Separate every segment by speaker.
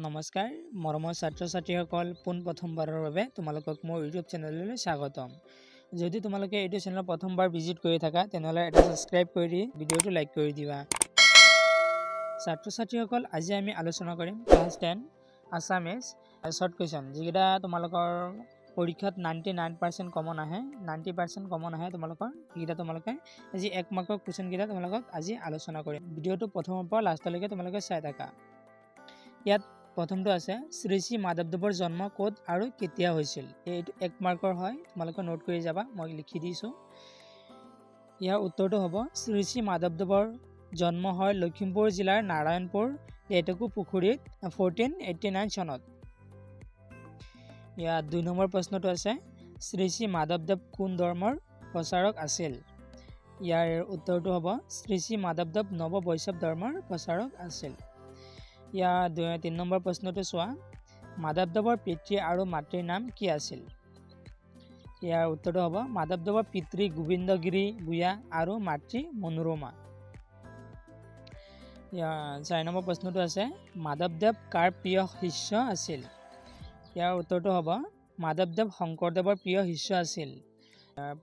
Speaker 1: নমস্কাৰ মৰমৰ ছাত্ৰ ছাত্ৰীসকল প্ৰথমবাৰৰ বাবে তোমালোকক মোৰ ইউটিউব চেনেললৈ স্বাগতম। যদি তোমালোকে এইটো চেনেল প্ৰথমবাৰ ভিজিট কৰি থাকা তেনেহলে এটা সাবস্ক্ৰাইব কৰি দি ভিডিওটো লাইক কৰি দিবা। ছাত্ৰ ছাত্ৰীসকল আজি আমি আলোচনা কৰিম ক্লাছ 10 আছামিজ শৰ্ট কুৱেশ্যন যিকেইটা তোমালোকৰ পৰীক্ষাত 99% কমন আহে 90% কমন আহে তোমালোকৰ এইকেইটা তোমালোকে আজি 1 মাৰ্কৰ কুৱেশ্যন কেইটা তোমালোকক আজি আলোচনা কৰিম। ভিডিওটো প্ৰথমৰ পৰা লাষ্টলৈকে তোমালোকে চাই থাকা। ইয়াত প্ৰথমটো আছে শ্ৰী শ্ৰী মাধৱদেৱৰ জন্ম ক'ত আৰু কেতিয়া হৈছিল। এইটো 1 মাৰ্কৰ হয়, তোমালোকে নোট কৰি যাবা, মই লিখি দিছো। ইয়াৰ উত্তৰটো হ'ব শ্ৰী শ্ৰী মাধৱদেৱৰ জন্ম হয় লখিমপুৰ জিলাৰ নাৰায়ণপুৰ লেটেকু পুখুৰীত 1489 চনত। ইয়াত 2 নম্বৰ প্ৰশ্নটো আছে শ্ৰী শ্ৰী মাধৱদেৱ কোন ধৰ্মৰ প্ৰচাৰক আছিল। ইয়াৰ উত্তৰটো হ'ব শ্ৰী শ্ৰী মাধৱদেৱ নৱ বৈষ্ণৱ ধৰ্মৰ প্ৰচাৰক আছিল। ইয়াৰ 3 নম্বৰ প্ৰশ্নটো চোৱা মাধৱদেৱৰ পিতৃ আৰু মাতৃৰ নাম কি আছিল। ইয়াৰ উত্তৰটো হ'ব মাধৱদেৱৰ পিতৃ গোবিন্দগিৰি ভূঞা আৰু মাতৃ মনোৰমা। ইয়াৰ 4 নম্বৰ প্ৰশ্নটো আছে মাধৱদেৱ কাৰ প্ৰিয় শিষ্য আছিল। ইয়াৰ উত্তৰটো হ'ব মাধৱদেৱ শংকৰদেৱৰ প্ৰিয় শিষ্য আছিল।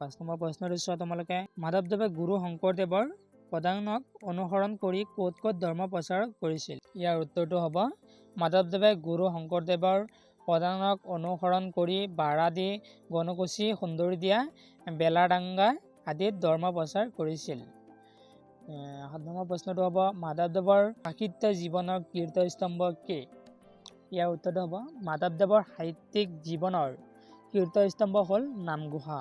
Speaker 1: 5 নম্বৰ প্ৰশ্নটো চোৱা তোমালোকে মাধৱদেৱে গুৰু শংকৰদেৱৰ পদাঙ্ক অনুসৰণ কৰি ক'ত ক'ত ধৰ্ম প্ৰচাৰ কৰিছিল। ইয়াৰ উত্তৰটো হ'ব মাধৱদেৱে গুৰু শংকৰদেৱৰ পদাঙ্ক অনুসৰণ কৰি বাৰাদি গণকচি সুন্দৰীদিয়া বেলাডাঙ্গা আদিত ধৰ্ম প্ৰচাৰ কৰিছিল। 7 নম্বৰ প্ৰশ্নটো হ'ব মাধৱদেৱৰ সাহিত্য জীৱনৰ কীৰ্তিস্তম্ভ কি। ইয়াৰ উত্তৰটো হ'ব মাধৱদেৱৰ সাহিত্যিক জীৱনৰ কীৰ্তিস্তম্ভ হ'ল নামঘোষা।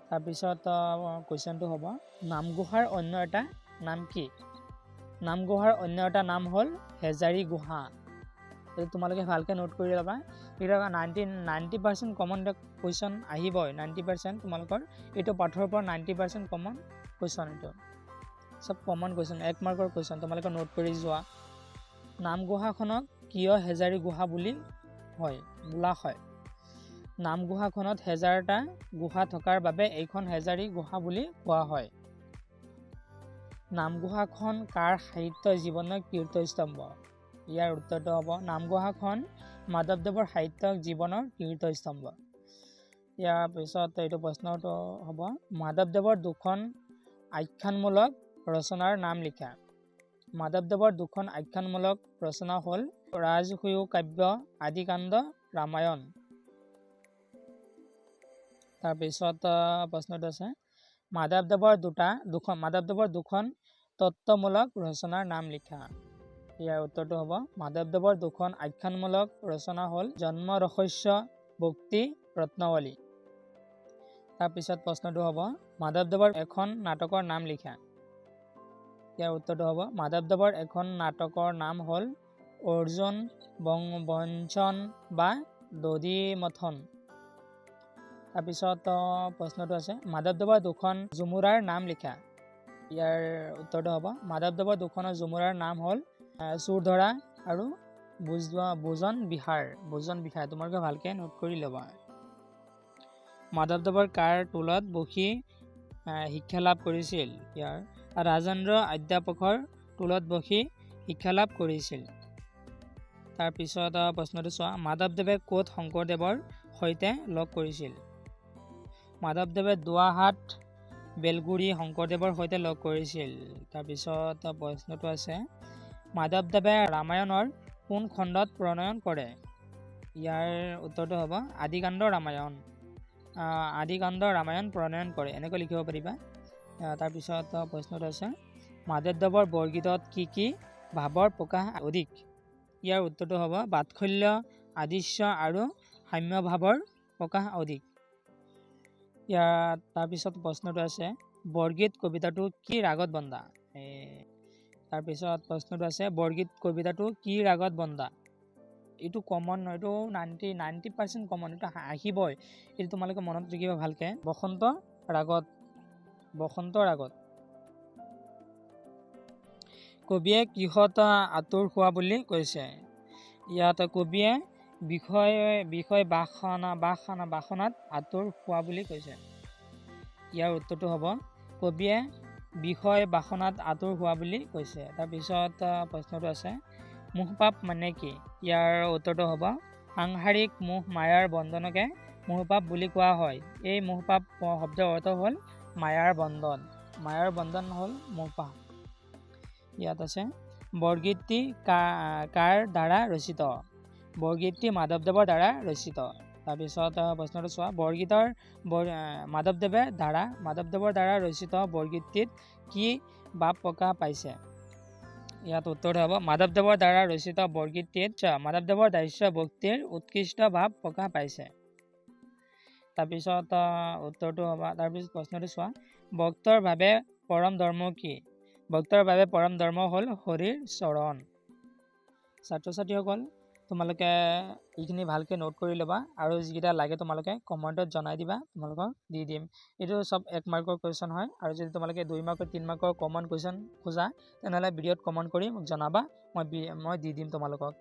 Speaker 1: তাৰপিছত কুৱেশ্যনটো হ'ব নামঘোষাৰ অন্য এটা নাম কি। নামঘোষাৰ অন্য এটা নাম হ'ল হেজাৰী গুহা। এইটো তোমালোকে ভালকৈ নোট কৰি ল'বা। এটা 90% কমন কুৱেশ্যন আহিবই। 90% তোমালোকৰ এইটো পাঠৰ পৰা 90% কমন কুৱেশ্যন। এইটো চব কমন কুৱেশ্যন 1 মাৰ্কৰ কুৱেশ্যন তোমালোকে নোট কৰি যোৱা। নামঘোষাখনক কিয় হেজাৰী গুহা বোলা হয়। নামঘোষাখনত হেজাৰটা গুহা থকাৰ বাবে এইখন হেজাৰী গুহা বুলি কোৱা হয়। নামঘোষাখন কাৰ সাহিত্য জীৱনৰ কীৰ্তিস্তম্ভ। ইয়াৰ উত্তৰটো হ'ব নামঘোষাখন মাধৱদেৱৰ সাহিত্য জীৱনৰ কীৰ্তিস্তম্ভ। ইয়াৰ পিছত এইটো প্ৰশ্নটো হ'ব মাধৱদেৱৰ 2খন আখ্যানমূলক ৰচনাৰ নাম লিখা। মাধৱদেৱৰ 2খন আখ্যানমূলক ৰচনা হ'ল ৰাজসূয় কাব্য আদিকাণ্ড ৰামায়ণ। তাৰপিছত প্ৰশ্নটো আছে মাধৱদেৱৰ 2খন তত্ত্বমূলক ৰচনাৰ নাম লিখা। ইয়াৰ উত্তৰটো হ'ব মাধৱদেৱৰ 2খন আখ্যানমূলক ৰচনা হ'ল জন্ম ৰহস্য ভক্তি ৰত্নাৱলী। তাৰপিছত প্ৰশ্নটো হ'ব মাধৱদেৱৰ এখন নাটকৰ নাম লিখা। ইয়াৰ উত্তৰটো হ'ব মাধৱদেৱৰ এখন নাটকৰ নাম হ'ল অৰ্জুন বঞ্চন বা দধিমথন। তাৰপিছত প্ৰশ্নটো আছে মাধৱদেৱৰ 2খন ঝুমুৰাৰ নাম লিখা। ইয়াৰ উত্তৰটো হ'ব মাধৱদেৱৰ 2খনৰ ঝুমুৰাৰ নাম হ'ল চুৰধৰা আৰু ভোজন বিহাৰ। তোমালোকে ভালকৈ নোট কৰি ল'বা। মাধৱদেৱৰ কাৰ টোলত বহি শিক্ষা লাভ কৰিছিল। ইয়াৰ ৰাজেন্দ্ৰ অধ্যাপকৰ টোলত বহি শিক্ষা লাভ কৰিছিল। তাৰপিছত প্ৰশ্নটো চোৱা মাধৱদেৱে ক'ত শংকৰদেৱৰ সৈতে লগ কৰিছিল। মাধৱদেৱে দুৱাহাট বেলগুৰি শংকৰদেৱৰ সৈতে লগ কৰিছিল। তাৰপিছত প্ৰশ্নটো আছে মাধৱদেৱে ৰামায়ণৰ কোন খণ্ডত প্ৰণয়ন কৰে। ইয়াৰ উত্তৰটো হ'ব আদিকাণ্ড ৰামায়ণ প্ৰণয়ন কৰে এনেকৈ লিখিব পাৰিবা। তাৰপিছত প্ৰশ্নটো আছে মাধৱদেৱৰ বৰগীতত কি কি ভাৱৰ প্ৰকাশ অধিক। ইয়াৰ উত্তৰটো হ'ব বাৎসল্য আদিশ্য আৰু সাম্য ভাৱৰ প্ৰকাশ অধিক। তাৰপিছত প্ৰশ্নটো আছে বৰগীত কবিতাটো কি ৰাগত বন্ধা। তাৰপিছত প্ৰশ্নটো আছে বৰগীত কবিতাটো কি ৰাগত বন্ধা। এইটো কমন, এইটো 90% কমন, এইটো আহিবই। এইটো তোমালোকে মনত ৰাখিবা ভালকৈ। বসন্ত ৰাগত। কবিয়ে কিহত আঁতৰ হোৱা বুলি কৈছে। ইয়াত কবিয়ে বিষয় বাসনাত আঁতৰ হোৱা বুলি কৈছে। ইয়াৰ উত্তৰটো হ'ব কবিয়ে বিষয় বাসনাত আঁতৰ হোৱা বুলি কৈছে। তাৰপিছত প্ৰশ্নটো আছে মোহপাপ মানে কি? ইয়াৰ উত্তৰটো হ'ব সাংসাৰিক মোহ মায়াৰ বন্ধনকে মোহপাপ বুলি কোৱা হয়। এই মোহপাপ শব্দৰ অৰ্থ হ'ল মায়াৰ বন্ধন। মায়াৰ বন্ধন হ'ল মোহপাপ। ইয়াত আছে বৰগীতটি কাৰ দ্বাৰা ৰচিত? বৰগীতটি মাধৱদেৱৰ দ্বাৰা ৰচিত। তাৰপিছত প্ৰশ্নটো চোৱা, বৰগীতৰ মাধৱদেৱৰ দ্বাৰা ৰচিত বৰগীতটিত কি ভাৱ প্ৰকাশ পাইছে? ইয়াত উত্তৰ হ'ব মাধৱদেৱৰ দ্বাৰা ৰচিত বৰগীতটিত মাধৱদেৱৰ দাস্য ভক্তিৰ উৎকৃষ্ট ভাৱ প্ৰকাশ পাইছে। তাৰপিছত প্ৰশ্নটো চোৱা, ভক্তৰ বাবে পৰম ধৰ্ম কি? ভক্তৰ বাবে পৰম ধৰ্ম হ'ল হৰিৰ চৰণ। ছাত্ৰ ছাত্ৰীসকল, তোমালোকে এইখিনি ভালকৈ নোট কৰি ল'বা আৰু যিকেইটা লাগে তোমালোকে কমেণ্টত জনাই দিবা, তোমালোকক দি দিম। এইটো চব 1 মাৰ্কৰ কুৱেশ্যন হয় আৰু যদি তোমালোকে 2 মাৰ্কৰ 3 মাৰ্কৰ কমন কুৱেশ্যন খোজা তেনেহ'লে ভিডিঅ'ত কমেণ্ট কৰি মোক জনাবা, মই দি দিম তোমালোকক।